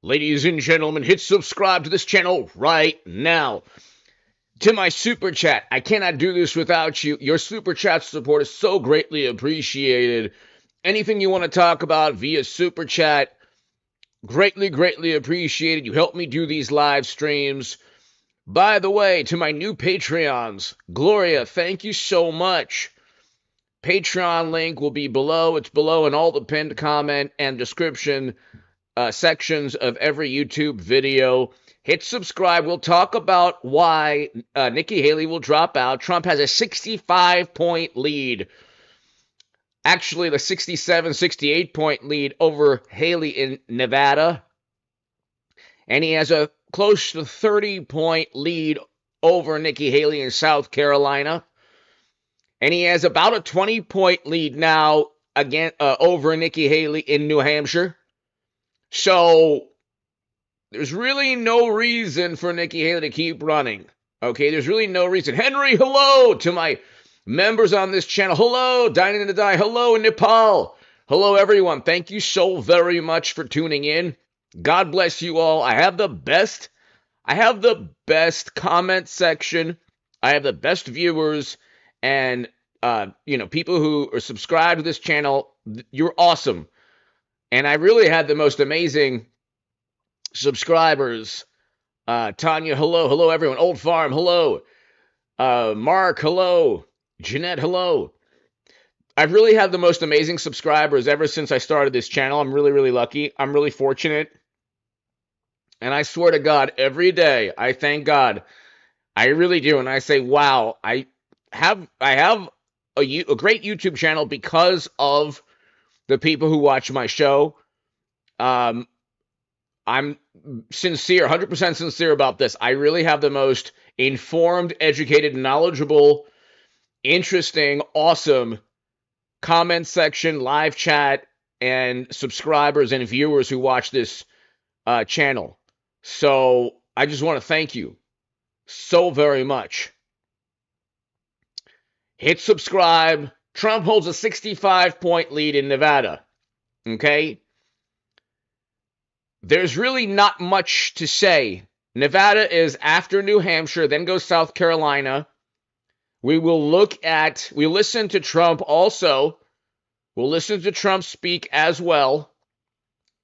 Ladies and gentlemen, hit subscribe to this channel right now. To my super chat, I cannot do this without you. Your super chat support is so greatly appreciated. Anything you want to talk about via super chat, greatly appreciated. You help me do these live streams. By the way, to my new Patreons, Gloria, thank you so much. Patreon link will be below. It's below in all the pinned comment and description sections of every YouTube video. Hit subscribe. We'll talk about why Nikki Haley will drop out. Trump has a 65-point lead. Actually, the 67, 68-point lead over Haley in Nevada. And he has a close to 30-point lead over Nikki Haley in South Carolina. And he has about a 20-point lead now again over Nikki Haley in New Hampshire. So there's really no reason for Nikki Haley to keep running. Okay, there's really no reason. Henry, hello to my members on this channel. Hello, Dining to Die. Hello, Nepal. Hello, everyone. Thank you so very much for tuning in. God bless you all. I have the best comment section. I have the best viewers and people who are subscribed to this channel. You're awesome. And I really had the most amazing subscribers. Tanya, hello. Hello, everyone. Old Farm, hello. Mark, hello. Jeanette, hello. I've really had the most amazing subscribers ever since I started this channel. I'm really lucky. I'm really fortunate. And I swear to God, every day, I thank God. I really do. And I say, wow, I have a great YouTube channel because of the people who watch my show. I'm sincere, 100% sincere about this. I really have the most informed, educated, knowledgeable, interesting, awesome comment section, live chat, and subscribers and viewers who watch this channel. So I just want to thank you so very much. Hit subscribe. Trump holds a 65-point lead in Nevada. Okay? There's really not much to say. Nevada is after New Hampshire, then goes South Carolina. We'll listen to Trump also. We'll listen to Trump speak as well.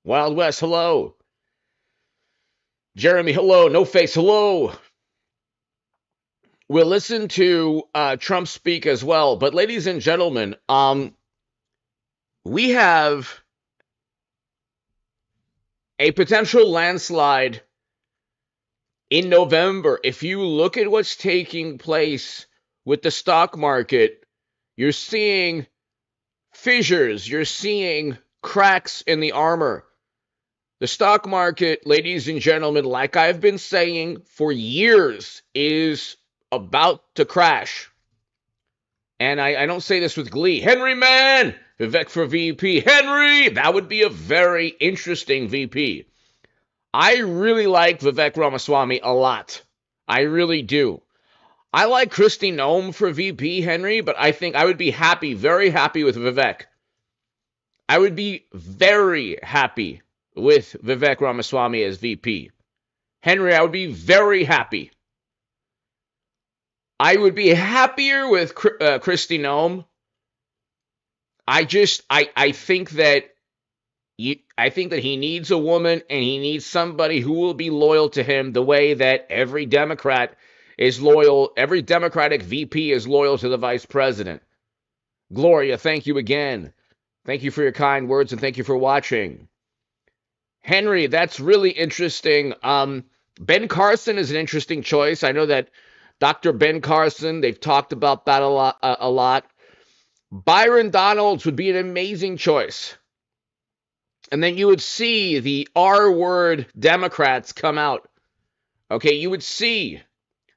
Wild West, hello. Jeremy, hello. No Face, hello. We'll listen to Trump speak as well. But ladies and gentlemen, we have a potential landslide in November. If you look at what's taking place with the stock market, you're seeing fissures. You're seeing cracks in the armor. The stock market, ladies and gentlemen, like I've been saying for years, is about to crash. And I don't say this with glee. Henry, man! Vivek for VP. Henry! That would be a very interesting VP. I really like Vivek Ramaswamy a lot. I really do. I like Kristi Noem for VP, Henry, but I think I would be happy, very happy with Vivek. I would be very happy with Vivek Ramaswamy as VP. Henry, I would be very happy. I would be happier with Kristi Noem. I think that he needs a woman, and he needs somebody who will be loyal to him the way that every Democrat is loyal. Every Democratic VP is loyal to the vice president. Gloria, thank you again. Thank you for your kind words, and thank you for watching. Henry, that's really interesting. Ben Carson is an interesting choice. I know that Dr. Ben Carson, they've talked about that a lot. Byron Donalds would be an amazing choice. And then you would see the R-word Democrats come out. Okay, you would see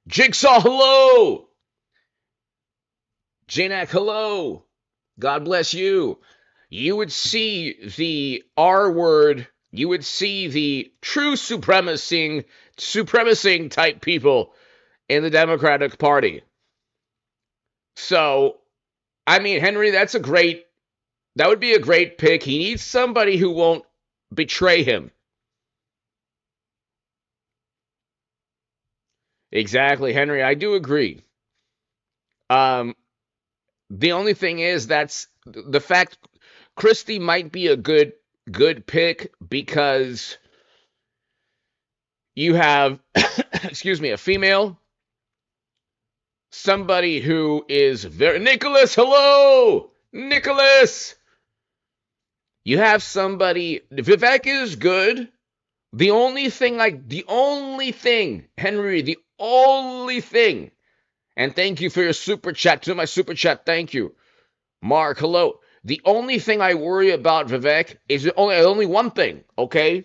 Jigsaw, hello! Janak, hello! God bless you. You would see the R-word, you would see the true supremacy type people in the Democratic Party. So, I mean, Henry, that would be a great pick. He needs somebody who won't betray him. Exactly, Henry. I do agree. Um, the only thing is that's the fact Christie might be a good pick because you have excuse me, a female, somebody who is very Nicholas, hello! Nicholas! You have somebody Vivek is good. The only thing, Henry, the only thing, and thank you for your super chat, to my super chat, thank you. Mark, hello. The only thing I worry about Vivek is only one thing, okay?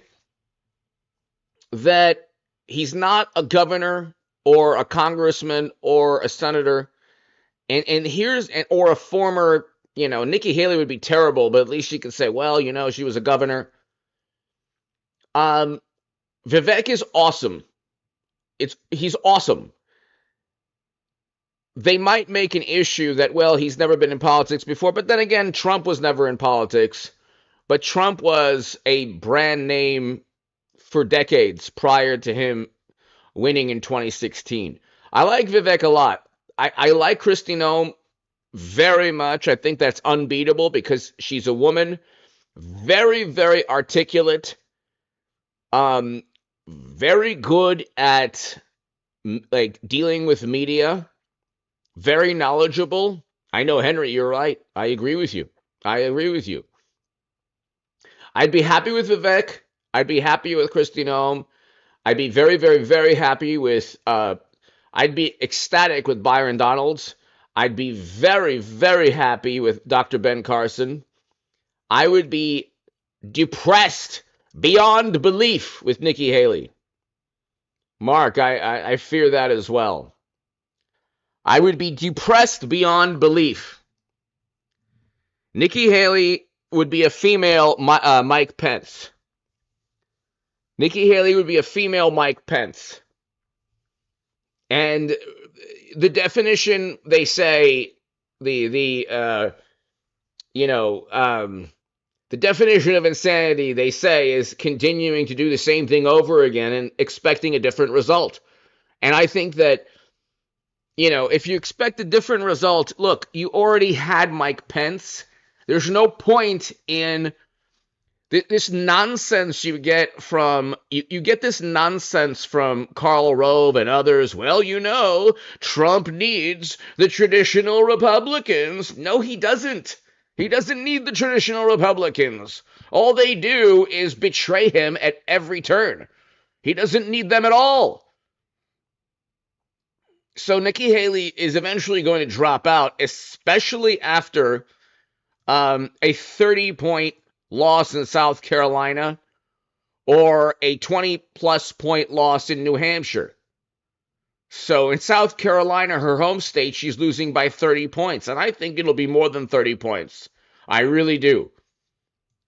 That he's not a governor or a congressman or a senator. And here's or a former, Nikki Haley would be terrible, but at least she could say, well, she was a governor. Um, Vivek is awesome. He's awesome. They might make an issue that, well, he's never been in politics before, but then again, Trump was never in politics. But Trump was a brand name for decades prior to him winning in 2016. I like Vivek a lot. I like Kristi Noem very much. I think that's unbeatable because she's a woman, very, very articulate, very good at like dealing with media, very knowledgeable. I know, Henry, you're right. I agree with you. I agree with you. I'd be happy with Vivek. I'd be happy with Kristi Noem. I'd be very, very, very happy with, I'd be ecstatic with Byron Donalds. I'd be very, very happy with Dr. Ben Carson. I would be depressed beyond belief with Nikki Haley. Mark, I fear that as well. I would be depressed beyond belief. Nikki Haley would be a female Mike Pence. Nikki Haley would be a female Mike Pence. And the definition, they say, the definition of insanity, they say, is continuing to do the same thing over again and expecting a different result. And I think that, if you expect a different result, look, you already had Mike Pence. There's no point in this nonsense you get from, you get this nonsense from Karl Rove and others. Well, Trump needs the traditional Republicans. No, he doesn't. He doesn't need the traditional Republicans. All they do is betray him at every turn. He doesn't need them at all. So Nikki Haley is eventually going to drop out, especially after a 30-point loss in South Carolina or a 20-plus point loss in New Hampshire. So in South Carolina, her home state, she's losing by 30 points. And I think it'll be more than 30 points. I really do.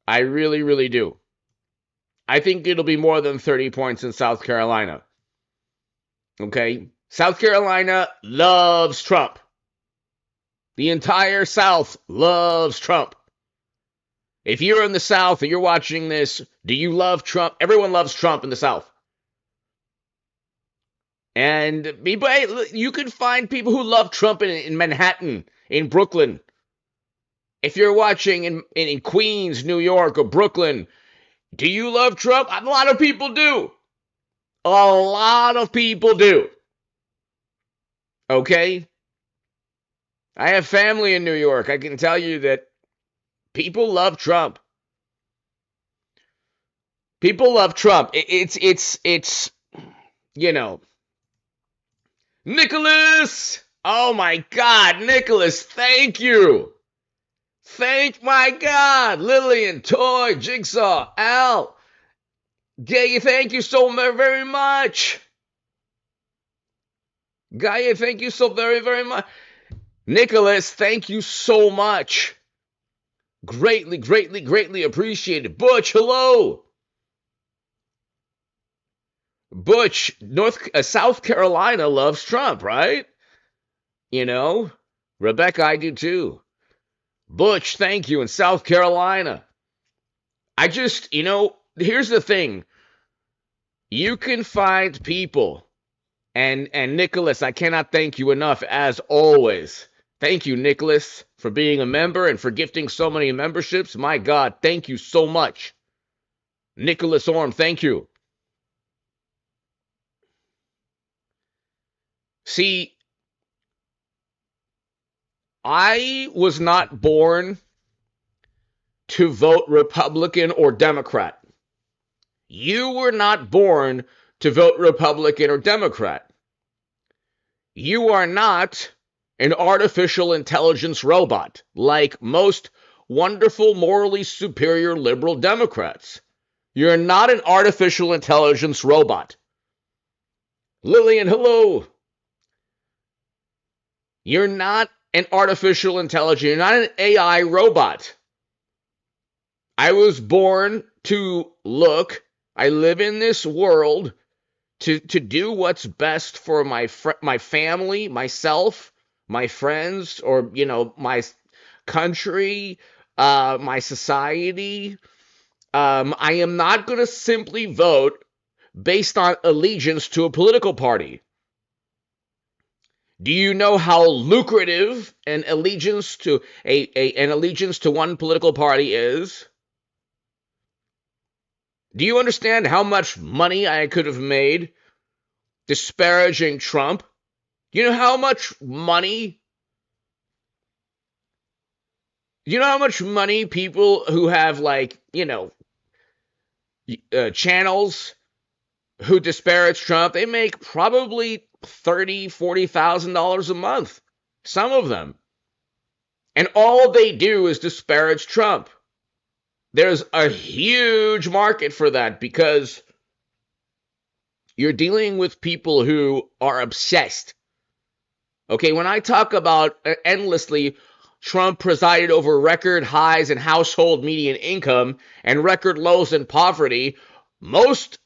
I really, really do. I think it'll be more than 30 points in South Carolina. Okay? South Carolina loves Trump. The entire South loves Trump. If you're in the South and you're watching this, do you love Trump? Everyone loves Trump in the South. And you can find people who love Trump in Manhattan, in Brooklyn. If you're watching in Queens, New York, or Brooklyn, do you love Trump? A lot of people do. A lot of people do. Okay? I have family in New York. I can tell you that people love Trump. People love Trump. It's Nicholas! Oh my God, Nicholas, thank you. Thank my God. Lillian, Toy, Jigsaw, Al. Gay, thank you so very much. Gaia, thank you so very, very much. Nicholas, thank you so much. Greatly, greatly, greatly appreciated. Butch, hello. Butch, South Carolina loves Trump, right? Rebecca, I do too. Butch, thank you, in South Carolina. I just, here's the thing. You can find people, And Nicholas, I cannot thank you enough, as always. Thank you, Nicholas, for being a member and for gifting so many memberships. My God, thank you so much. Nicholas Orm, thank you. See, I was not born to vote Republican or Democrat. You were not born to vote Republican or Democrat. You are not an artificial intelligence robot like most wonderful, morally superior liberal Democrats. You're not an artificial intelligence robot. Lillian, hello. You're not an artificial intelligence. You're not an AI robot. I was born to look. I live in this world to do what's best for my family, myself, my friends, or my country, my society. I am not going to simply vote based on allegiance to a political party. Do you know how lucrative an allegiance to one political party is? Do you understand how much money I could have made disparaging Trump? You know how much money? You know how much money people who have channels who disparage Trump, they make probably $30,000-$40,000 a month. Some of them. And all they do is disparage Trump. There's a huge market for that because you're dealing with people who are obsessed. Okay, when I talk about endlessly, Trump presided over record highs in household median income and record lows in poverty, most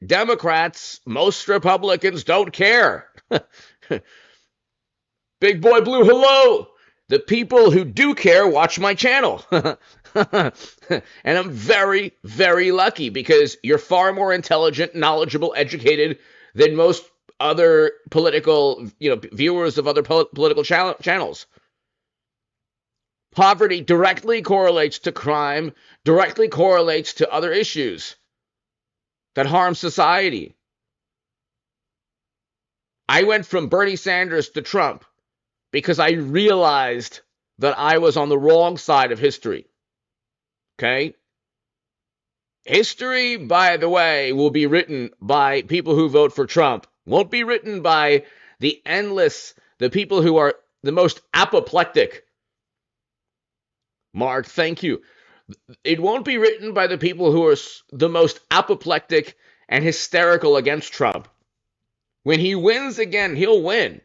Democrats, most Republicans don't care. Big Boy Blue, hello! The people who do care watch my channel. And I'm very, very lucky because you're far more intelligent, knowledgeable, educated than most other political, viewers of other political channels. Poverty directly correlates to crime, directly correlates to other issues that harm society. I went from Bernie Sanders to Trump because I realized that I was on the wrong side of history. Okay? History, by the way, will be written by people who vote for Trump. Won't be written by the people who are the most apoplectic. Mark, thank you. It won't be written by the people who are the most apoplectic and hysterical against Trump. When he wins again, he'll win.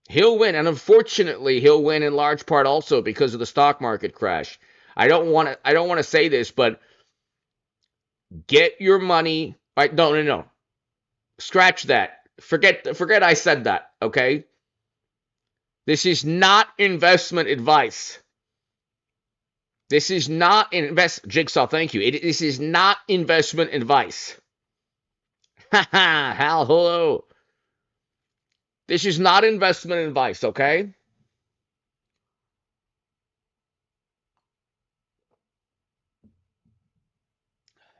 He'll win, and unfortunately, he'll win in large part also because of the stock market crash. I don't want to say this, but get your money. No. Scratch that. Forget I said that, okay? This is not investment advice. This is not Jigsaw, thank you. This is not investment advice. Hal, hello. This is not investment advice, okay?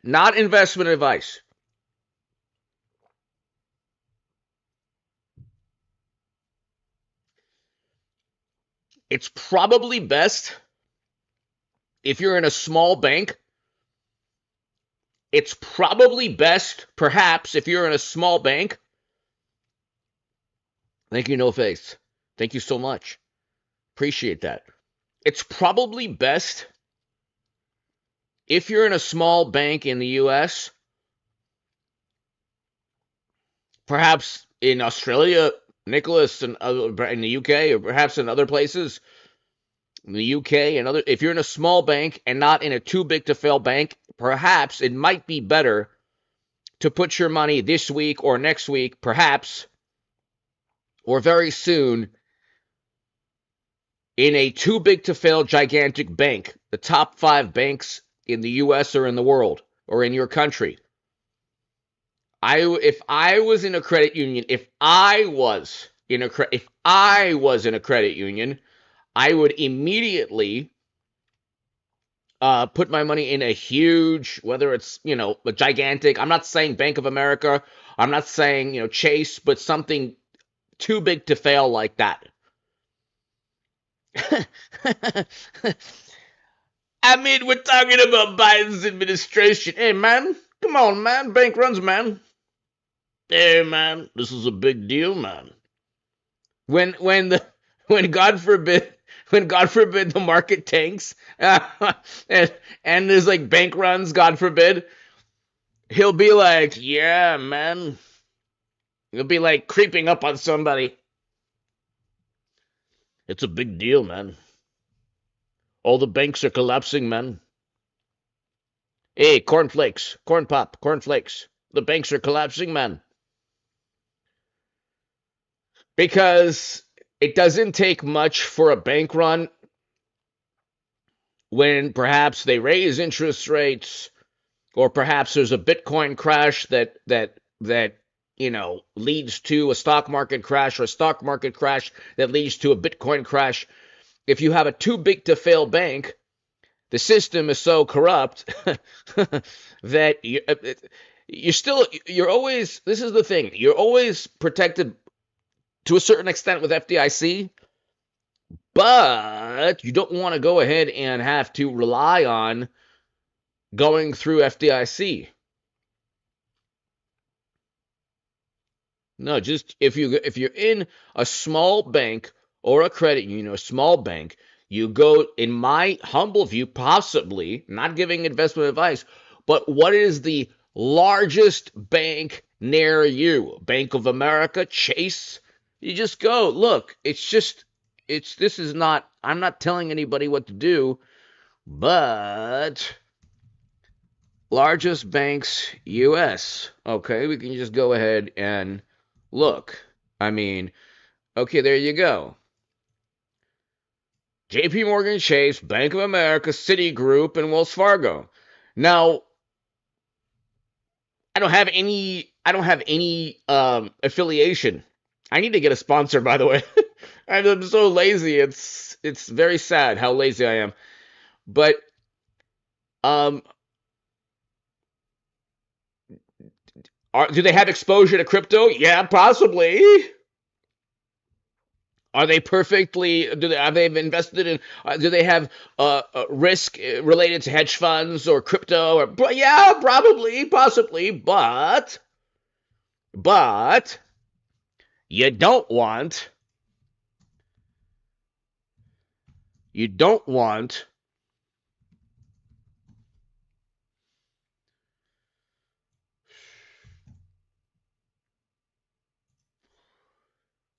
Not investment advice. It's probably best if you're in a small bank. It's probably best, perhaps, if you're in a small bank. Thank you, No Face. Thank you so much. Appreciate that. It's probably best if you're in a small bank in the U.S., perhaps in Australia, Nicholas, and in the U.K., or perhaps in other places, in the U.K. and other. If you're in a small bank and not in a too big to fail bank, perhaps it might be better to put your money this week or next week, perhaps, or very soon, in a too big to fail gigantic bank, the top 5 banks in the U.S. or in the world or in your country. If I was in a credit union, if I was in a credit union, I would immediately put my money in a huge, whether it's, a gigantic, I'm not saying Bank of America, I'm not saying, Chase, but something too big to fail like that. I mean, we're talking about Biden's administration. Hey, man, come on, man. Bank runs, man. Hey, man, this is a big deal, man. When when the when God forbid the market tanks and there's like bank runs, God forbid, he'll be like, yeah, man. He'll be like creeping up on somebody. It's a big deal, man. All the banks are collapsing, man. Hey, cornflakes, corn pop, cornflakes. The banks are collapsing, man. Because it doesn't take much for a bank run when perhaps they raise interest rates, or perhaps there's a Bitcoin crash that leads to a stock market crash, or a stock market crash that leads to a Bitcoin crash. If you have a too big to fail bank, the system is so corrupt that you're always, this is the thing, you're always protected to a certain extent with FDIC, but you don't want to go ahead and have to rely on going through FDIC. No, just if you're in a small bank or a credit union, a small bank, you go, in my humble view, possibly, not giving investment advice, but what is the largest bank near you? Bank of America, Chase? You just go, look, this is not, I'm not telling anybody what to do, but largest banks, U.S. Okay, we can just go ahead and look. I mean, okay, there you go. JP Morgan Chase, Bank of America, Citigroup, and Wells Fargo. Now, I don't have any affiliation. I need to get a sponsor, by the way. I'm so lazy. It's very sad how lazy I am. But do they have exposure to crypto? Yeah, possibly. Are they perfectly? Have they invested in? Do they have risk related to hedge funds or crypto? Or yeah, probably, possibly, but you don't want you don't want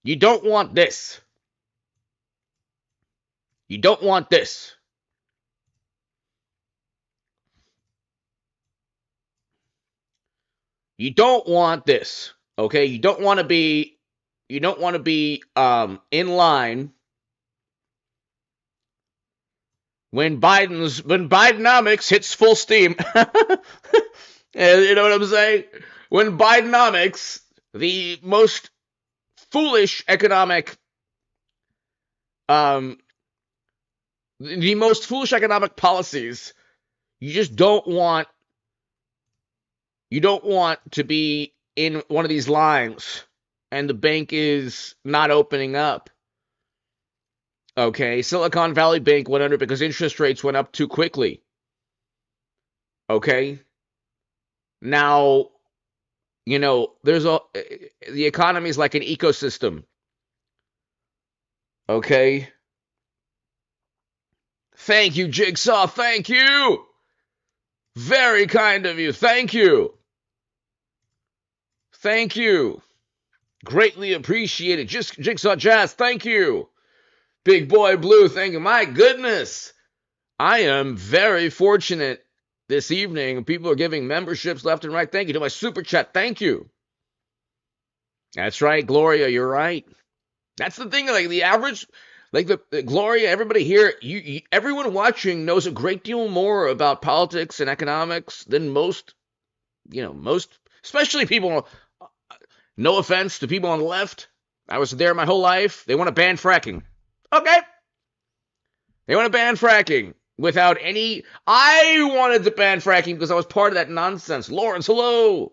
you don't want this. You don't want this. You don't want this. Okay? You don't want to be in line when Bidenomics hits full steam. You know what I'm saying? When Bidenomics, the most foolish economic policies, you just don't want to be in one of these lines and the bank is not opening up. Okay, Silicon Valley Bank went under because interest rates went up too quickly. Okay? Now, the economy is like an ecosystem. Okay? Thank you, Jigsaw. Thank you. Very kind of you. Thank you. Thank you. Greatly appreciated. Jigsaw Jazz, thank you. Big Boy Blue, thank you. My goodness. I am very fortunate this evening. People are giving memberships left and right. Thank you to my super chat. Thank you. That's right, Gloria, you're right. That's the thing, like the average, like the Gloria, everybody here, everyone watching knows a great deal more about politics and economics than most especially people, no offense to people on the left. I was there my whole life. They want to ban fracking. Okay. They want to ban fracking without any. I wanted to ban fracking because I was part of that nonsense. Lawrence, hello.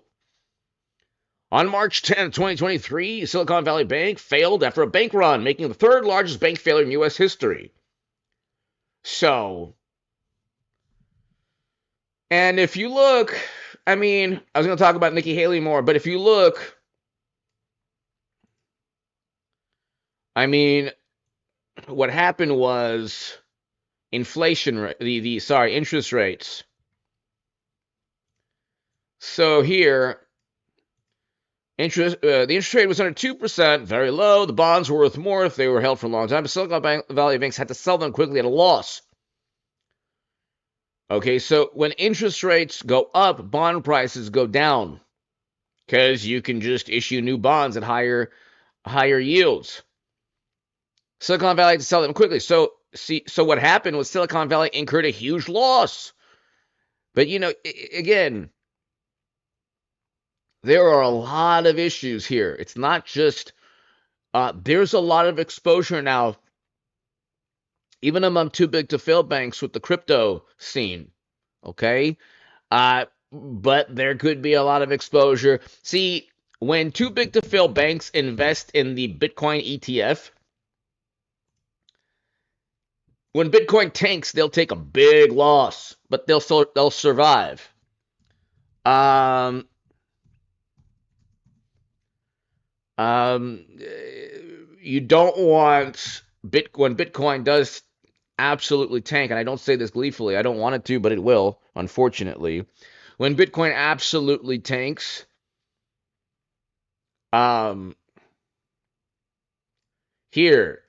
On March 10th, 2023, Silicon Valley Bank failed after a bank run, making it the third largest bank failure in U.S. history. So, and if you look, I mean, I was going to talk about Nikki Haley more, but if you look, I mean, what happened was inflation rate, interest rates. So here, the interest rate was under 2%, very low. The bonds were worth more if they were held for a long time. But Silicon Valley banks had to sell them quickly at a loss. Okay, so when interest rates go up, bond prices go down because you can just issue new bonds at higher yields. Silicon Valley had to sell them quickly. So what happened was Silicon Valley incurred a huge loss. But again, there are a lot of issues here. It's not just there's a lot of exposure now, even among too big to fail banks with the crypto scene. Okay, but there could be a lot of exposure. See, when too big to fail banks invest in the Bitcoin ETF, when Bitcoin tanks, they'll take a big loss, but they'll survive. You don't want when Bitcoin does absolutely tank, and I don't say this gleefully, I don't want it to, but it will, unfortunately. When Bitcoin absolutely tanks, here,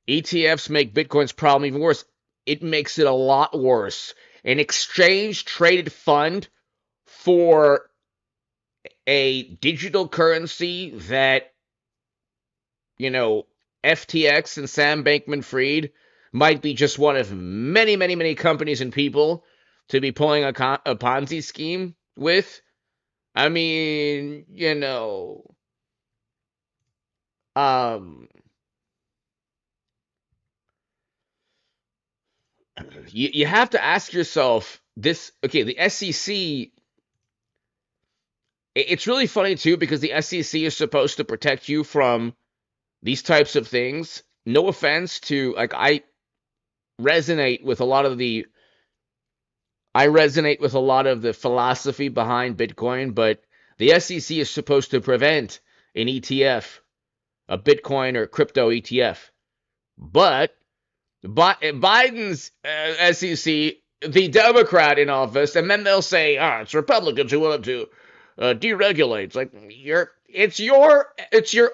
ETFs make Bitcoin's problem even worse. It makes it a lot worse. An exchange-traded fund for a digital currency that, FTX and Sam Bankman-Fried might be just one of many, many, many companies and people to be pulling a Ponzi scheme with. I mean, you have to ask yourself this. Okay, the SEC. It's really funny too because the SEC is supposed to protect you from these types of things. No offense to I resonate with a lot of the philosophy behind Bitcoin, but the SEC is supposed to prevent an ETF, a Bitcoin or crypto ETF. But Biden's SEC, the Democrat in office, and then they'll say, it's Republicans who want to deregulate. It's like it's your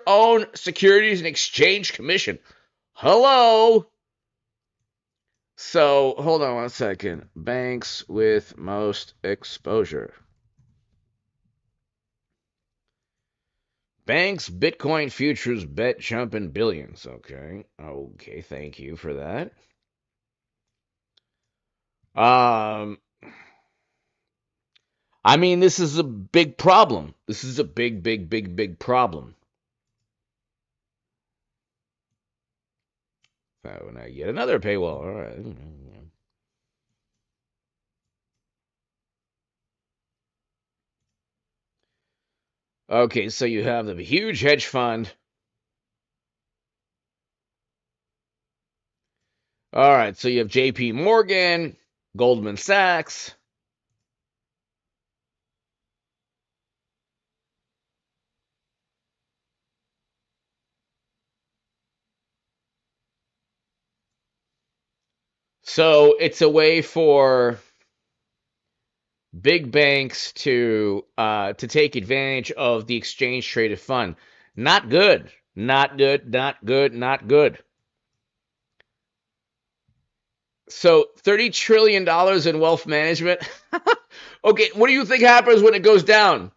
own Securities and Exchange Commission. Hello. So hold on one second. Banks with most exposure. Banks Bitcoin futures bet jumping billions. Okay, thank you for that. I mean, this is a big problem. This is a big, big, big, big problem. Oh, now yet another paywall. All right. Okay, so you have the huge hedge fund. All right, so you have JP Morgan, Goldman Sachs. So it's a way for big banks to take advantage of the exchange traded fund. Not good. Not good. Not good. Not good. So $30 trillion in wealth management. Okay, what do you think happens when it goes down?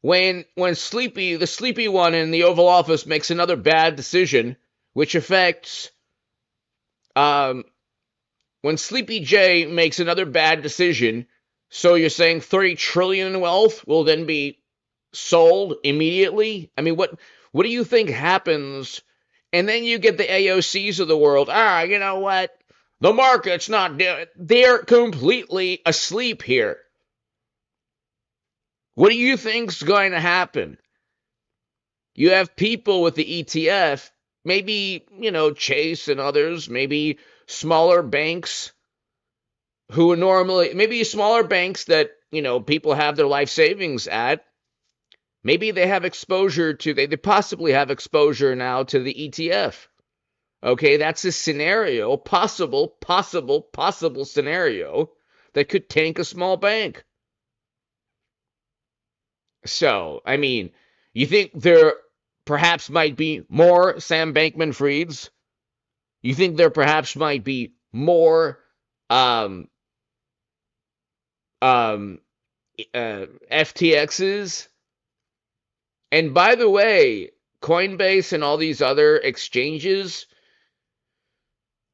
When the sleepy one in the Oval Office makes another bad decision, which affects when Sleepy J makes another bad decision, So you're saying 30 trillion in wealth will then be sold immediately? I mean, what do you think happens? And then you get the AOCs of the world. You know what? The market's not doing. They're completely asleep here. What do you think's going to happen? You have people with the ETF, maybe, Chase and others, maybe smaller banks who normally, maybe smaller banks that, people have their life savings at. Maybe they have exposure to, they possibly have exposure now to the ETF. Okay, that's a scenario, possible scenario that could tank a small bank. So, I mean, you think there perhaps might be more Sam Bankman-Frieds? You think there perhaps might be more FTXs? And by the way, Coinbase and all these other exchanges,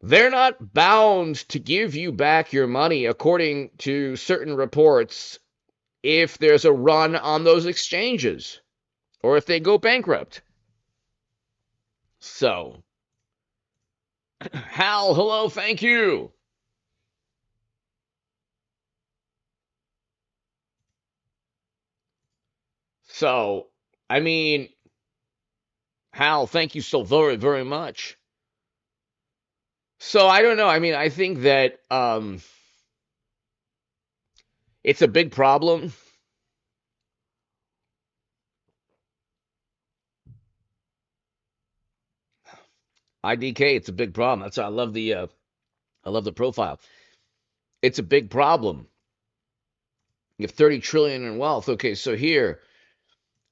they're not bound to give you back your money according to certain reports if there's a run on those exchanges or if they go bankrupt. So, Hal, hello, thank you. So, I mean, Hal, thank you so very, very much. So, I don't know. I mean, I think that it's a big problem. IDK, it's a big problem. That's why I love the profile. It's a big problem. You have 30 trillion in wealth. Okay, so here,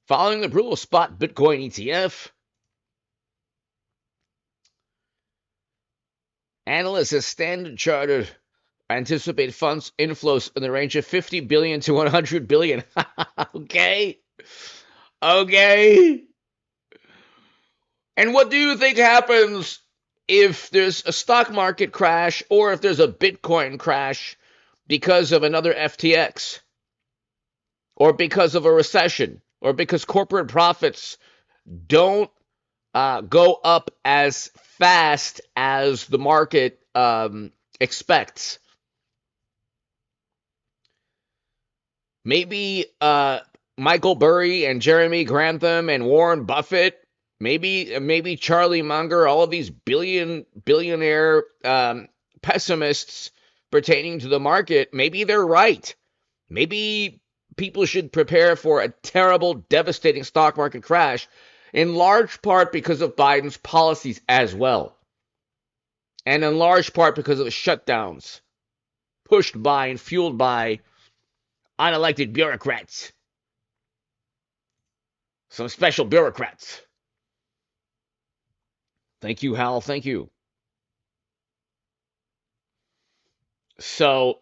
following the approval spot Bitcoin ETF, analysts at Standard Chartered anticipate funds inflows in the range of 50 billion to 100 billion. Okay. And what do you think happens if there's a stock market crash or if there's a Bitcoin crash because of another FTX or because of a recession or because corporate profits don't go up as fast as the market expects? Maybe Michael Burry and Jeremy Grantham and Warren Buffett, maybe Charlie Munger, all of these billionaire pessimists pertaining to the market, maybe they're right. Maybe people should prepare for a terrible, devastating stock market crash, in large part because of Biden's policies as well. And in large part because of the shutdowns pushed by and fueled by unelected bureaucrats. Some special bureaucrats. Thank you, Hal. Thank you. So,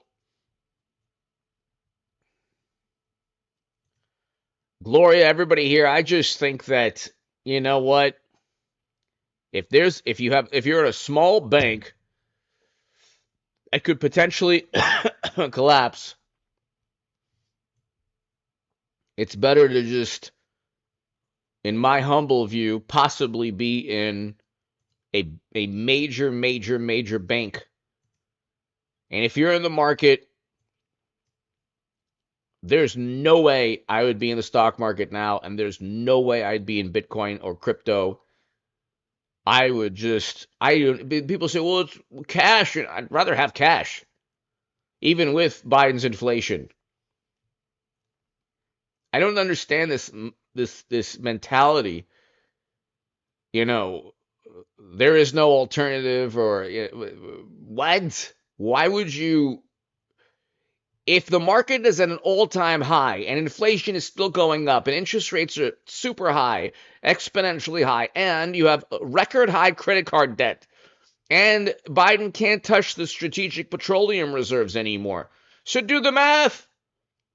Gloria, everybody here, I just think that, you know what? If you're at a small bank that could potentially collapse, it's better to just, in my humble view, possibly be in a major bank. And if you're in the market, there's no way I would be in the stock market now, and there's no way I'd be in Bitcoin or crypto. People say, well, it's cash. I'd rather have cash, even with Biden's inflation. I don't understand this mentality. There is no alternative, or what? Why would you? If the market is at an all-time high and inflation is still going up and interest rates are super high, exponentially high, and you have record high credit card debt, and Biden can't touch the strategic petroleum reserves anymore. So do the math.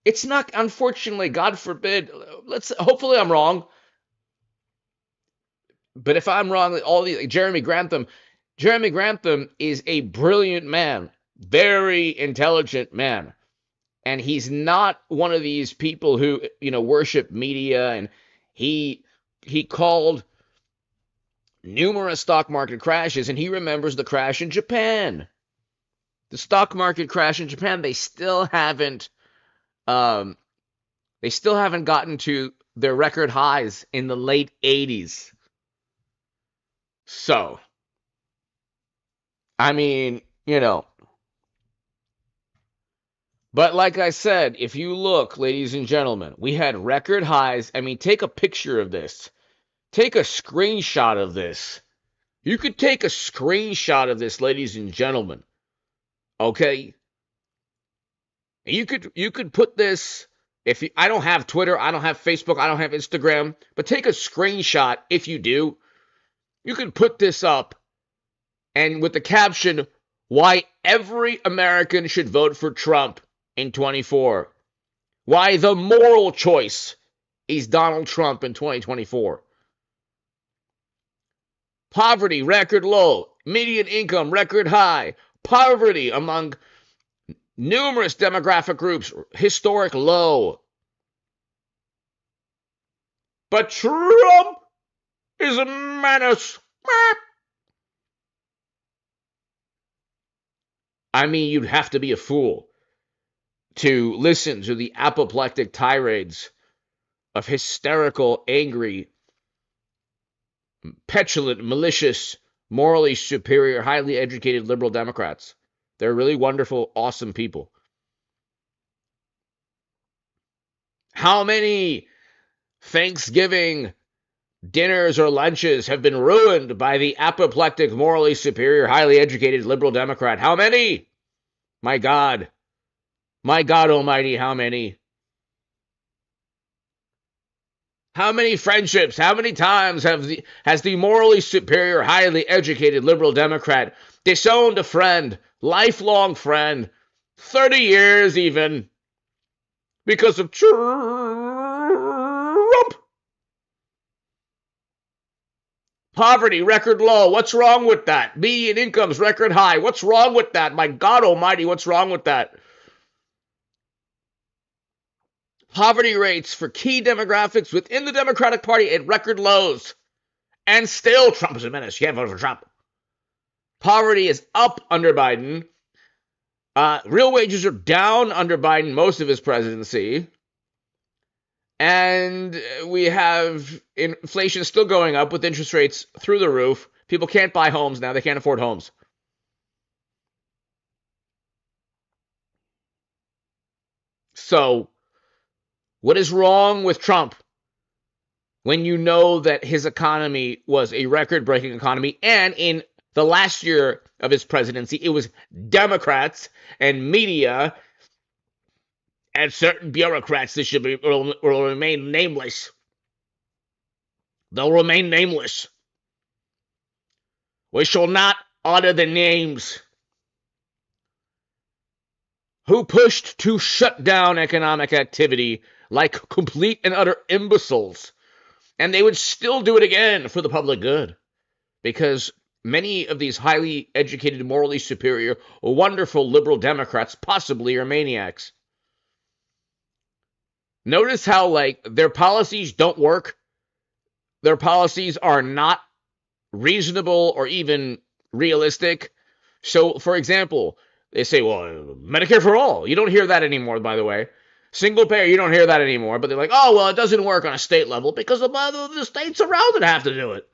It's not, unfortunately, God forbid. Hopefully I'm wrong. But if I'm wrong, Jeremy Grantham is a brilliant man, very intelligent man. And he's not one of these people who, worship media. And he called numerous stock market crashes, and he remembers the crash in Japan. The stock market crash in Japan, they still haven't gotten to their record highs in the late 80s. So, I mean, but like I said, if you look, ladies and gentlemen, we had record highs. I mean, take a picture of this. Take a screenshot of this. You could take a screenshot of this, ladies and gentlemen. Okay? You could put this, I don't have Twitter, I don't have Facebook, I don't have Instagram, but take a screenshot if you do. You could put this up and with the caption, why every American should vote for Trump in 24. Why the moral choice is Donald Trump in 2024. Poverty, record low. Median income, record high. Poverty among numerous demographic groups, historic low. But Trump is a menace. I mean, you'd have to be a fool to listen to the apoplectic tirades of hysterical, angry, petulant, malicious, morally superior, highly educated liberal Democrats. They're really wonderful, awesome people. How many Thanksgiving dinners or lunches have been ruined by the apoplectic, morally superior, highly educated liberal Democrat? How many? My God. My God almighty, how many? How many friendships, how many times has the morally superior, highly educated liberal Democrat disowned a friend, lifelong friend, 30 years even, because of Trump? Poverty, record low. What's wrong with that? Median incomes, record high. What's wrong with that? My God almighty, what's wrong with that? Poverty rates for key demographics within the Democratic Party at record lows. And still, Trump is a menace. You can't vote for Trump. Poverty is up under Biden. Real wages are down under Biden most of his presidency. And we have inflation still going up with interest rates through the roof. People can't buy homes now. They can't afford homes. So, what is wrong with Trump when you know that his economy was a record-breaking economy, and in the last year of his presidency, it was Democrats and media and certain bureaucrats that will remain nameless. They'll remain nameless. We shall not utter the names. Who pushed to shut down economic activity like complete and utter imbeciles. And they would still do it again for the public good. Because many of these highly educated, morally superior, wonderful liberal Democrats possibly are maniacs. Notice how, their policies don't work. Their policies are not reasonable or even realistic. So, for example, they say, well, Medicare for all. You don't hear that anymore, by the way. Single payer, you don't hear that anymore. But they're like, oh, well, it doesn't work on a state level because the states around it have to do it.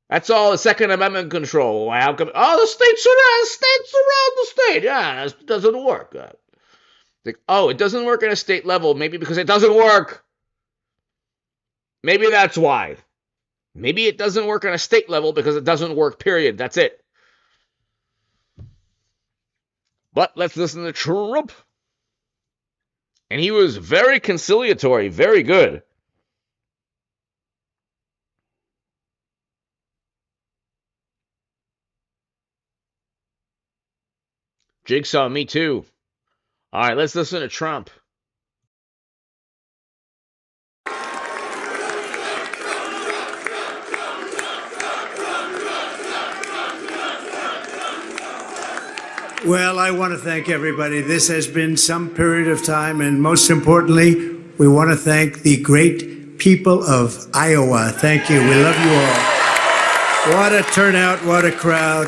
That's all the Second Amendment control. How come? Oh, the states around the state. Yeah, it doesn't work. Like, oh, it doesn't work at a state level. Maybe because it doesn't work. Maybe that's why. Maybe it doesn't work on a state level because it doesn't work, period. That's it. But let's listen to Trump. And he was very conciliatory, very good. Jigsaw, me too. All right, let's listen to Trump. Well, I want to thank everybody. This has been some period of time, and most importantly, we want to thank the great people of Iowa. Thank you. We love you all. What a turnout, what a crowd.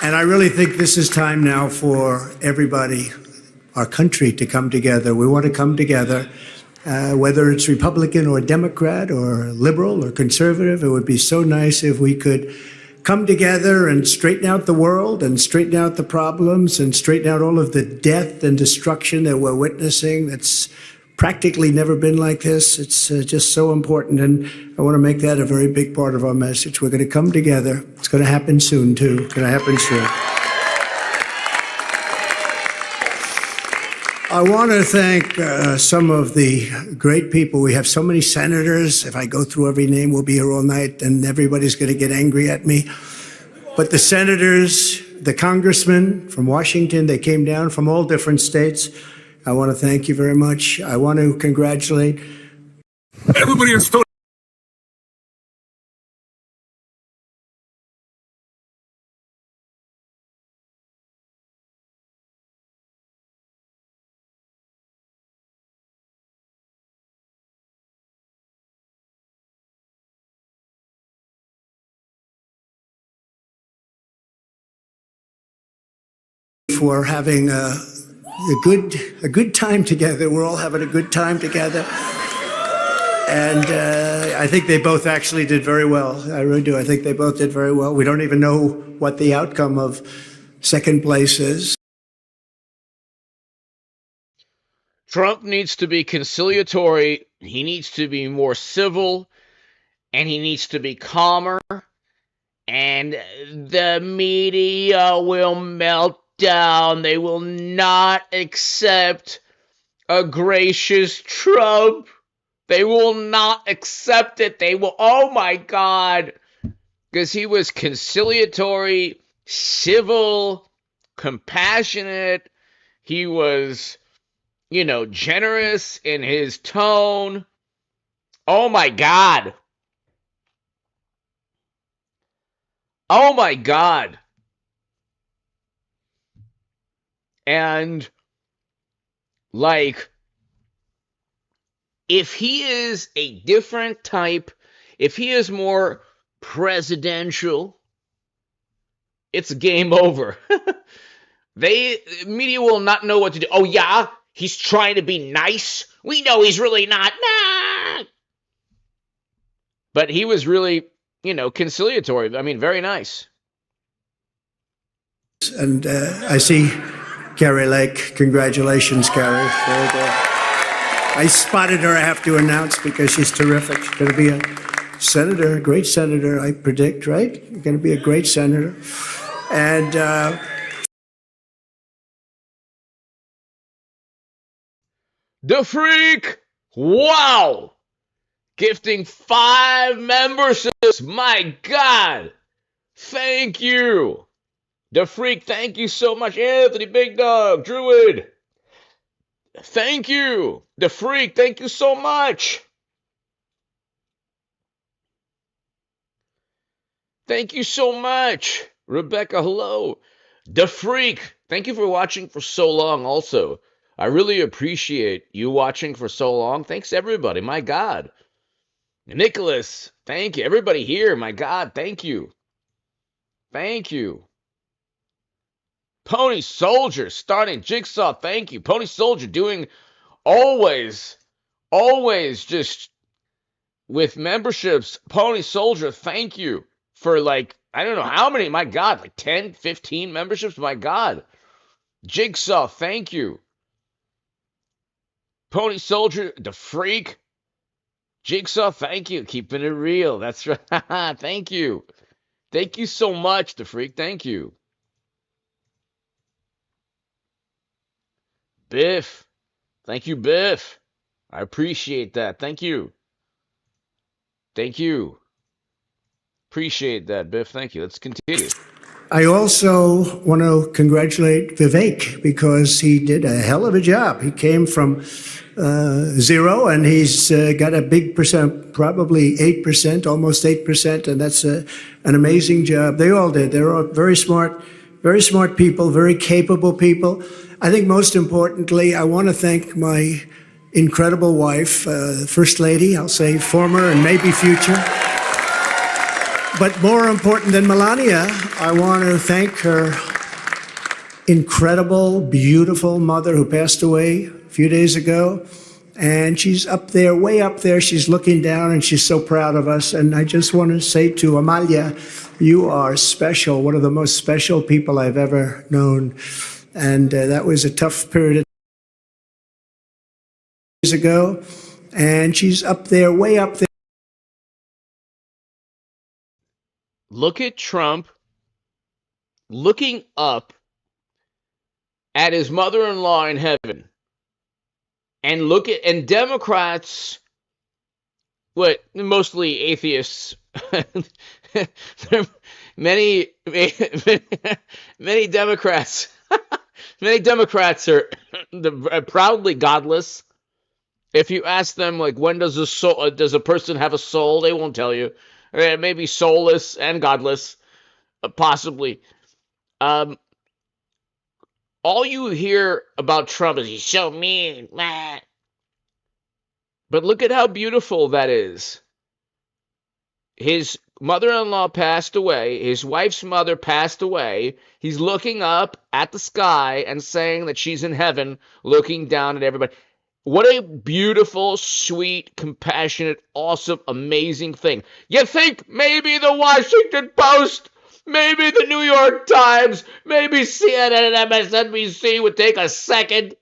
And I really think this is time now for everybody, our country, to come together. We want to come together, whether it's Republican or Democrat or liberal or conservative. It would be so nice if we could come together and straighten out the world and straighten out the problems and straighten out all of the death and destruction that we're witnessing. That's practically never been like this. It's just so important, and I want to make that a very big part of our message. We're going to come together. It's going to happen soon, too. It's going to happen soon. I want to thank some of the great people. We have so many senators. If I go through every name, we'll be here all night, and everybody's going to get angry at me. But the senators, the congressmen from Washington, they came down from all different states. I want to thank you very much. I want to congratulate everybody in Stone. for having a good time together. We're all having a good time together. And I think they both actually did very well. I really do. I think they both did very well. We don't even know what the outcome of second place is. Trump needs to be conciliatory. He needs to be more civil, and he needs to be calmer. And the media will melt down. They will not accept a gracious Trump. They will not accept it. They will, oh my God, because he was conciliatory, civil, compassionate. He was, generous in his tone. Oh my God. Oh my God. And if he is a different type, if he is more presidential, it's game over. Media will not know what to do. Oh yeah, he's trying to be nice. We know he's really not. Nah. But he was really, conciliatory. I mean, very nice. And I see Carrie Lake. Congratulations, Carrie. Very good. I spotted her, I have to announce, because she's terrific. She's going to be a senator, a great senator, I predict, right? You're going to be a great senator. And The Freak! Wow! Gifting 5 memberships. My God! Thank you! The Freak, thank you so much. Anthony, Big Dog, Druid. Thank you. The Freak, thank you so much. Thank you so much. Rebecca, hello. The Freak, thank you for watching for so long also. I really appreciate you watching for so long. Thanks, everybody. My God. Nicholas, thank you. Everybody here, my God, thank you. Thank you. Pony Soldier starting Jigsaw, thank you. Pony Soldier doing always just with memberships. Pony Soldier, thank you for I don't know how many, my God, 10, 15 memberships, my God. Jigsaw, thank you. Pony Soldier, the Freak. Jigsaw, thank you. Keeping it real. That's right. Thank you. Thank you so much, the Freak. Thank you. Biff. Thank you, Biff. I appreciate that. Thank you. Thank you. Appreciate that, Biff. Thank you. Let's continue. I also want to congratulate Vivek, because he did a hell of a job. He came from 0, and he's got a big percent, probably 8%, almost 8%, and that's an amazing job. They all did. They're all very smart, very smart people, very capable people. I think most importantly, I want to thank my incredible wife, First Lady, I'll say former and maybe future. But more important than Melania, I want to thank her incredible, beautiful mother who passed away a few days ago. And she's up there, way up there. She's looking down and she's so proud of us. And I just want to say to Amalia, you are special, one of the most special people I've ever known. And that was a tough period of years ago. And she's up there, way up there. Look at Trump looking up at his mother-in-law in heaven. And Democrats, mostly atheists, many Democrats, many Democrats are proudly godless. If you ask them, like, when does a person have a soul, they won't tell you. Maybe soulless and godless, possibly. All you hear about Trump is he's so mean. But look at how beautiful that is. His mother-in-law passed away. His wife's mother passed away. He's looking up at the sky and saying that she's in heaven, looking down at everybody. What a beautiful, sweet, compassionate, awesome, amazing thing. You think maybe the Washington Post, maybe the New York Times, maybe CNN and MSNBC would take a second?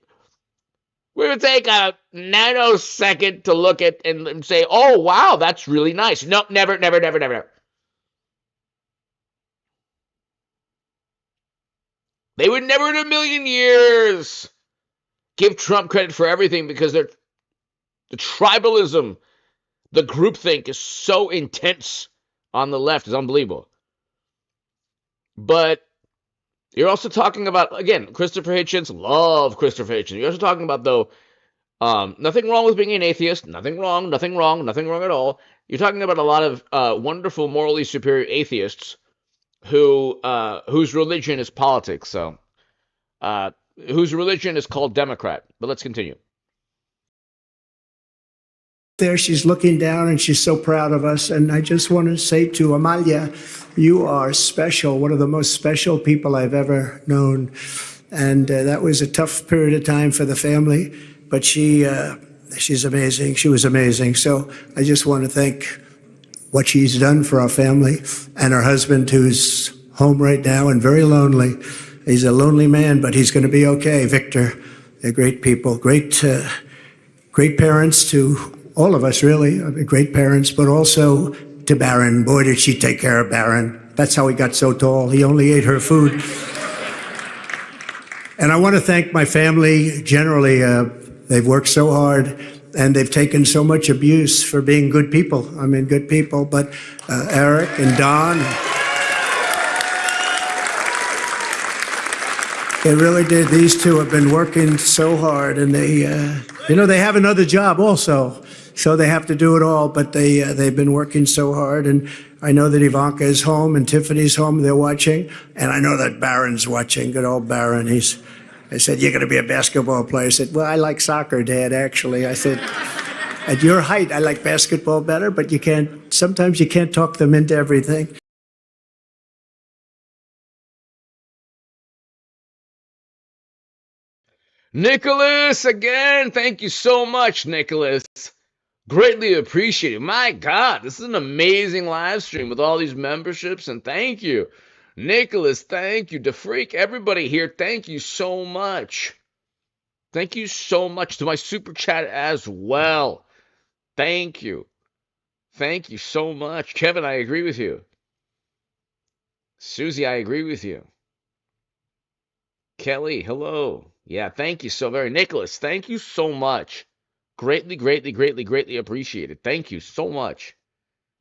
We would take a nanosecond to look at and say, oh, wow, that's really nice. No, never. They would never in a million years give Trump credit for everything because the tribalism, the groupthink is so intense on the left. It's unbelievable. But you're also talking about, again, Christopher Hitchens. Love Christopher Hitchens. You're also talking about, though, nothing wrong with being an atheist. Nothing wrong at all. You're talking about a lot of wonderful, morally superior atheists whose religion is politics. So, whose religion is called Democrat. But let's continue. There, she's looking down and she's so proud of us. And I just want to say to Amalia, you are special, one of the most special people I've ever known. And that was a tough period of time for the family, but she's amazing. She was amazing. So I just want to thank what she's done for our family and her husband, who's home right now and very lonely. He's a lonely man, but he's going to be okay. Victor, they're great people, great parents to all of us, really, great parents, but also to Barron. Boy, did she take care of Barron. That's how he got so tall. He only ate her food. And I want to thank my family generally. They've worked so hard, and they've taken so much abuse for being good people. I mean, good people. But Eric and Don, they really did. These two have been working so hard, and they have another job also. So they have to do it all, but they've been working so hard. And I know that Ivanka is home and Tiffany's home. They're watching. And I know that Barron's watching, good old Barron. I said, you're going to be a basketball player. I said, well, I like soccer, Dad, actually. I said, at your height, I like basketball better, but sometimes you can't talk them into everything. Nicholas, again, thank you so much, Nicholas. Greatly appreciated. My God, this is an amazing live stream with all these memberships, and thank you. Nicholas, thank you. DeFreak, everybody here, thank you so much. Thank you so much to my super chat as well. Thank you. Thank you so much. Kevin, I agree with you. Susie, I agree with you. Kelly, hello. Yeah, thank you so very much. Nicholas, thank you so much. Greatly appreciated. Thank you so much.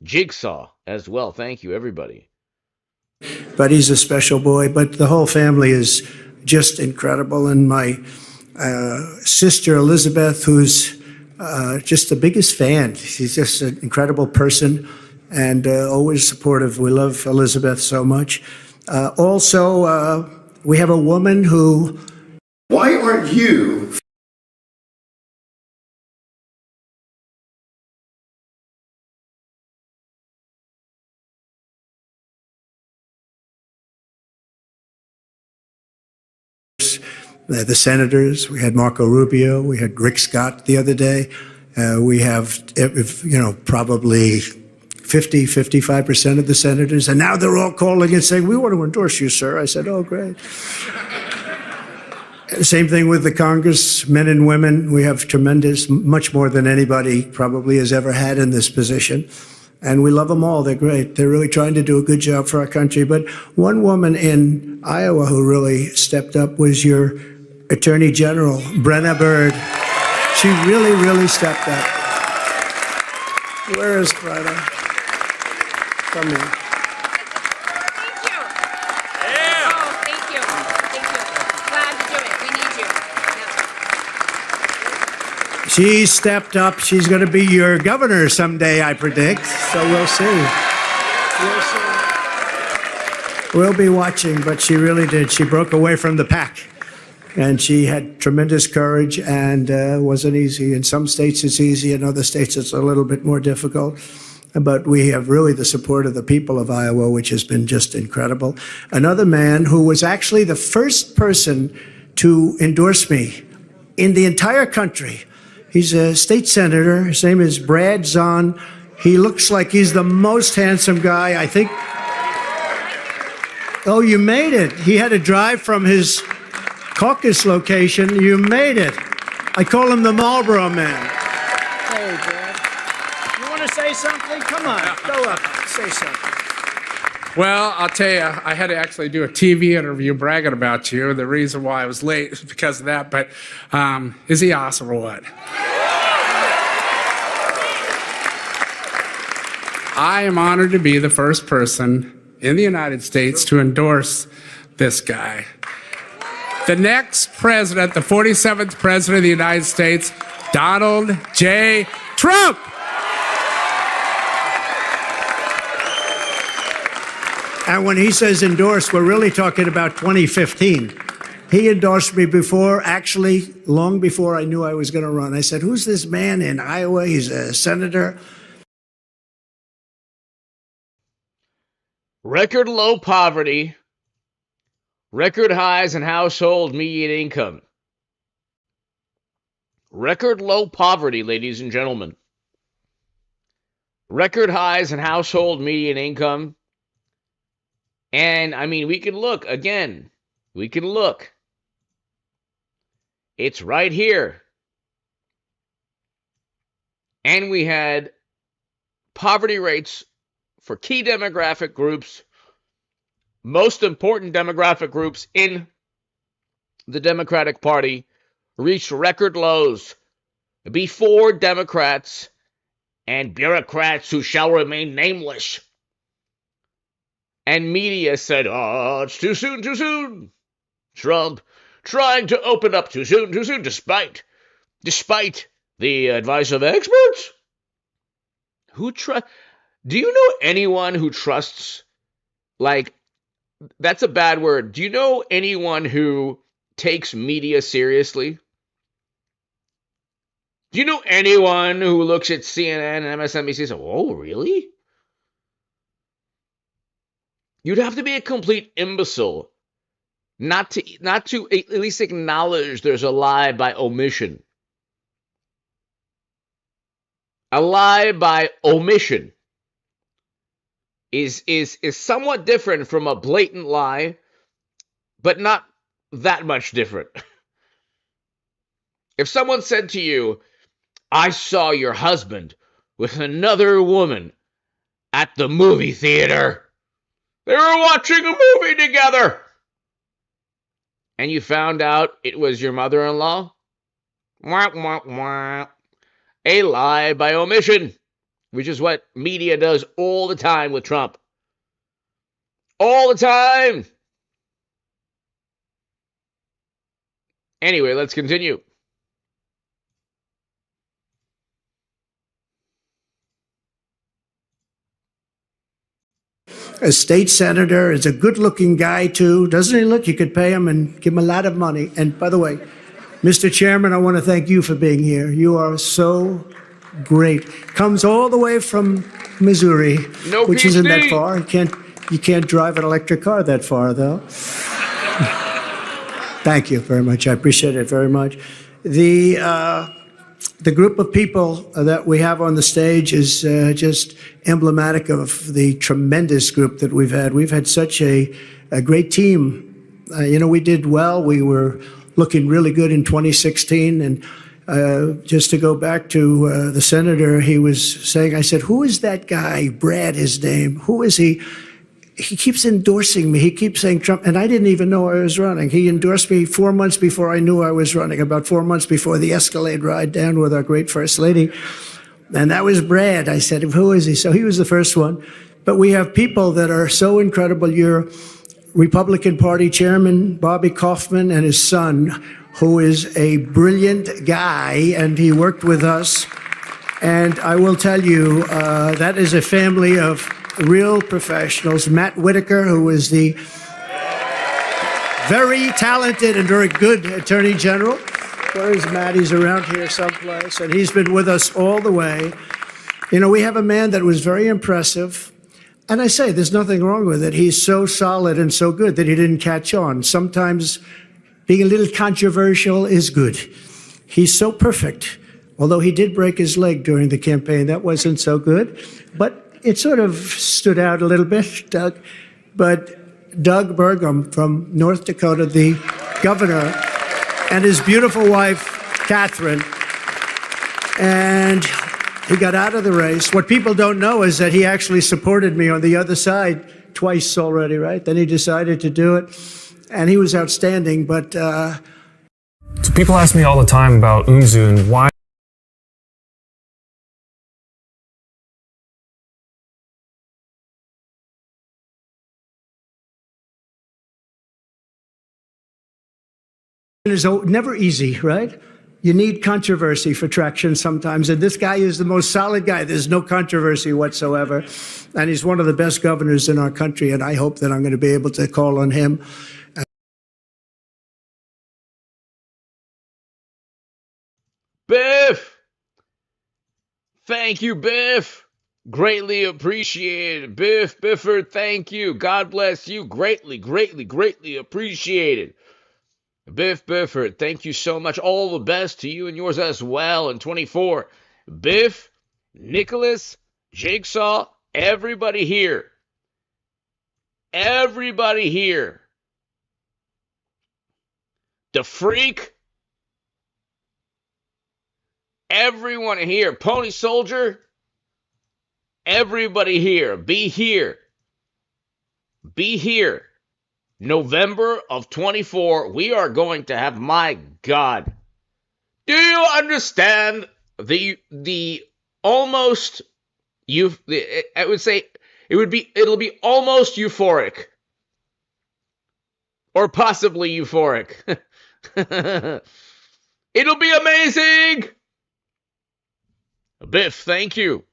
Jigsaw as well. Thank you, everybody. But he's a special boy. But the whole family is just incredible. And my sister, Elizabeth, who's just the biggest fan. She's just an incredible person and always supportive. We love Elizabeth so much. Also, we have a woman who. Why aren't you? The senators, we had Marco Rubio, we had Rick Scott the other day. We have, probably 55% of the senators, and now they're all calling and saying, we want to endorse you, sir. I said, oh, great. Same thing with the Congress, men and women. We have tremendous, much more than anybody probably has ever had in this position. And we love them all. They're great. They're really trying to do a good job for our country. But one woman in Iowa who really stepped up was your Attorney General, Brenna Byrd. She really, really stepped up. Where is Brenna? Come here. Thank you. Glad to do it. We need you. She stepped up. She's going to be your governor someday, I predict. So we'll see. We'll be watching, but she really did. She broke away from the pack. And she had tremendous courage, and wasn't easy. In some states it's easy, in other states it's a little bit more difficult. But we have really the support of the people of Iowa, which has been just incredible. Another man who was actually the first person to endorse me in the entire country. He's a state senator. His name is Brad Zahn. He looks like he's the most handsome guy, I think. Oh, you made it. He had to drive from his caucus location. You made it. I call him the Marlboro Man. Hey, Brad. You want to say something? Come on, go up, say something. Well, I'll tell you, I had to actually do a TV interview bragging about you. The reason why I was late is because of that, but is he awesome or what? I am honored to be the first person in the United States to endorse this guy. The next president, the 47th president of the United States, Donald J. Trump. And when he says endorse, we're really talking about 2015. He endorsed me before, actually, long before I knew I was going to run. I said, who's this man in Iowa? He's a senator. Record low poverty. Record highs in household median income. Record low poverty, ladies and gentlemen. Record highs in household median income. And, I mean, we can look, again, we can look. It's right here. And we had poverty rates for key demographic groups, most important demographic groups in the Democratic Party, reached record lows before Democrats and bureaucrats who shall remain nameless and media said, oh, it's too soon. Trump trying to open up too soon, despite the advice of experts. Do you know anyone who trusts, like, that's a bad word. Do you know anyone who takes media seriously? Do you know anyone who looks at CNN and MSNBC and says, oh, really? You'd have to be a complete imbecile not to at least acknowledge there's a lie by omission. A lie by omission is somewhat different from a blatant lie, but not that much different. If someone said to you, I saw your husband with another woman at the movie theater. They were watching a movie together. And you found out it was your mother-in-law? Wah, wah, wah. A lie by omission, which is what media does all the time with Trump. All the time. Anyway, let's continue. a state senator, is a good-looking guy, too. Doesn't he look? You could pay him and give him a lot of money. And by the way, Mr. Chairman, I want to thank you for being here. You are so great. Comes all the way from Missouri, which isn't that far. You can't drive an electric car that far, though. Thank you very much. I appreciate it very much. The group of people that we have on the stage is just emblematic of the tremendous group that we've had. We've had such a great team. We did well. We were looking really good in 2016. And just to go back to the senator, he was saying, I said, who is that guy? Brad, his name. Who is he? He keeps endorsing me. He keeps saying Trump, and I didn't even know I was running. He endorsed me 4 months before I knew I was running, about 4 months before the Escalade ride down with our great First Lady. And that was Brad. I said, who is he? So he was the first one. But we have people that are so incredible. Your Republican Party Chairman, Bobby Kaufman, and his son, who is a brilliant guy, and he worked with us. And I will tell you, that is a family of real professionals. Matt Whitaker, who is the very talented and very good Attorney General. Where is Matt? He's around here someplace, and he's been with us all the way. We have a man that was very impressive, and I say there's nothing wrong with it. He's so solid and so good that he didn't catch on. Sometimes being a little controversial is good. He's so perfect, although he did break his leg during the campaign. That wasn't so good, but it sort of stood out a little bit, Doug. But Doug Burgum from North Dakota, the governor, and his beautiful wife, Catherine, and he got out of the race. What people don't know is that he actually supported me on the other side twice already, right? Then he decided to do it, and he was outstanding. But So people ask me all the time about Unzu and why it is never easy, right? You need controversy for traction sometimes, and this guy is the most solid guy. There's no controversy whatsoever, and he's one of the best governors in our country, and I hope that I'm going to be able to call on him. Biff! Thank you, Biff. Greatly appreciated. Biff Bifford, thank you. God bless you. Greatly, greatly, greatly appreciated. Biff Bifford, thank you so much. All the best to you and yours as well in 24. Biff, Nicholas, Jigsaw, everybody here. Everybody here. The Freak. Everyone here. Pony Soldier. Everybody here. Be here. Be here. November of 24, we are going to have, my God. Do you understand the almost, I would say, it'll be almost euphoric. Or possibly euphoric. It'll be amazing! Biff, thank you.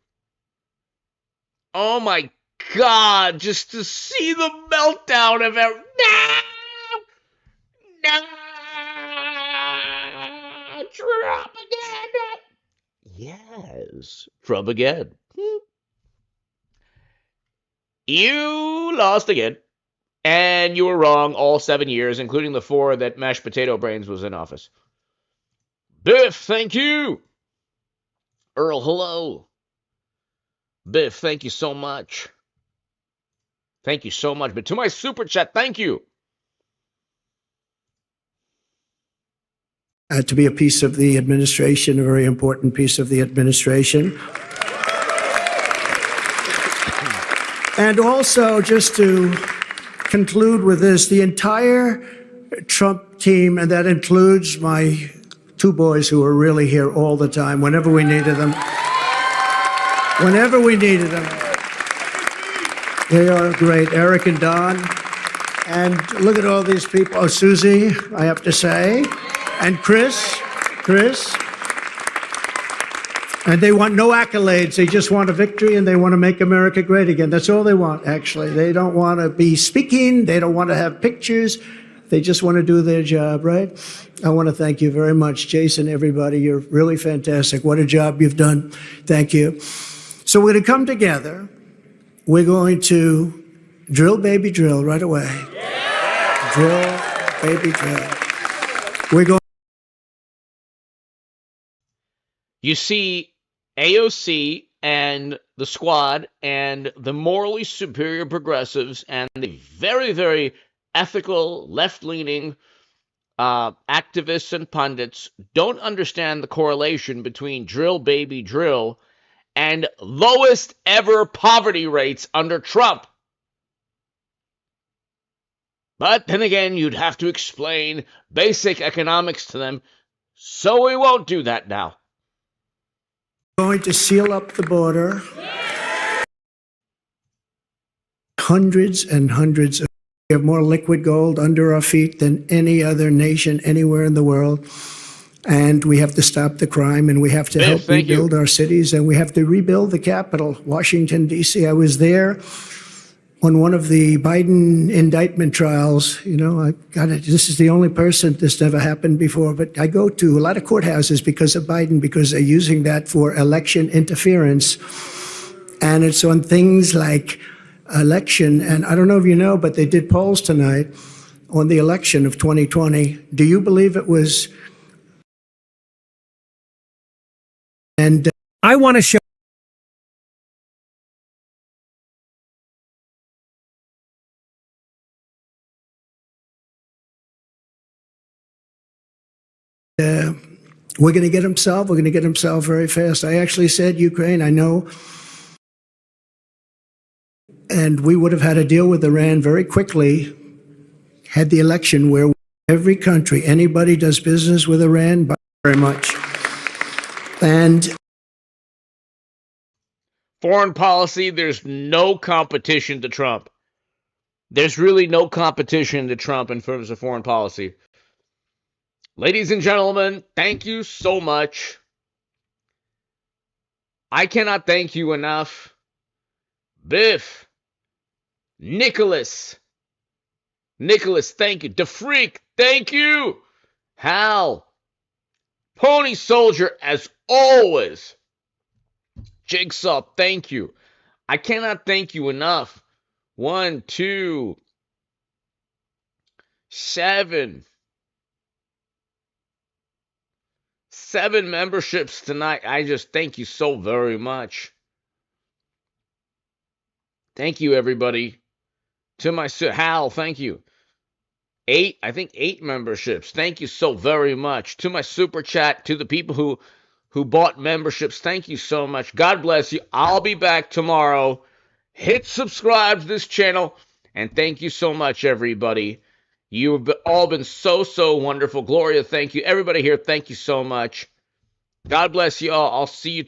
Oh my God, just to see the meltdown of it. No! Trump again! Yes, Trump again. You lost again. And you were wrong all 7 years, including the 4 that Mashed Potato Brains was in office. Biff, thank you. Earl, hello. Biff, thank you so much. Thank you so much. But to my super chat, thank you. To be a piece of the administration, a very important piece of the administration. And also, just to conclude with this, the entire Trump team, and that includes my 2 boys who are really here all the time, whenever we needed them. Whenever we needed them. They are great. Eric and Don. And look at all these people. Oh, Susie, I have to say. And Chris. And they want no accolades. They just want a victory, and they want to make America great again. That's all they want, actually. They don't want to be speaking. They don't want to have pictures. They just want to do their job, right? I want to thank you very much, Jason, everybody. You're really fantastic. What a job you've done. Thank you. So we're going to come together. We're going to drill, baby, drill right away. Drill, baby, drill. We're going. You see, AOC and the squad and the morally superior progressives and the very, very ethical, left-leaning activists and pundits don't understand the correlation between drill, baby, drill and lowest ever poverty rates under Trump. But then again, you'd have to explain basic economics to them, so we won't do that now. Going to seal up the border. Hundreds and hundreds of. We have more liquid gold under our feet than any other nation anywhere in the world. And we have to stop the crime, and we have to help rebuild our cities, and we have to rebuild the capital, Washington, D.C. I was there on one of the Biden indictment trials. You know, this is the only person this never happened before, but I go to a lot of courthouses because of Biden, because they're using that for election interference. And it's on things like election, and I don't know if you know, but they did polls tonight on the election of 2020. Do you believe it was? And I want to show. We're going to get him solved. We're going to get him solved very fast. I actually said Ukraine, I know. And we would have had a deal with Iran very quickly had the election where every country, anybody does business with Iran, but very much. And foreign policy, there's no competition to Trump. There's really no competition to Trump in terms of foreign policy. Ladies and gentlemen, thank you so much. I cannot thank you enough. Biff, Nicholas, thank you. DeFreak, thank you. Hal, Pony Soldier, as always. Jigsaw, thank you. I cannot thank you enough. 1, 2, 7 memberships tonight. I just thank you so very much. Thank you, everybody. To my Hal, thank you. 8 memberships. Thank you so very much. To my super chat, to the people who bought memberships, thank you so much. God bless you. I'll be back tomorrow. Hit subscribe to this channel, and thank you so much, everybody. You've all been so, so wonderful. Gloria, thank you. Everybody here, thank you so much. God bless you all. I'll see you tomorrow.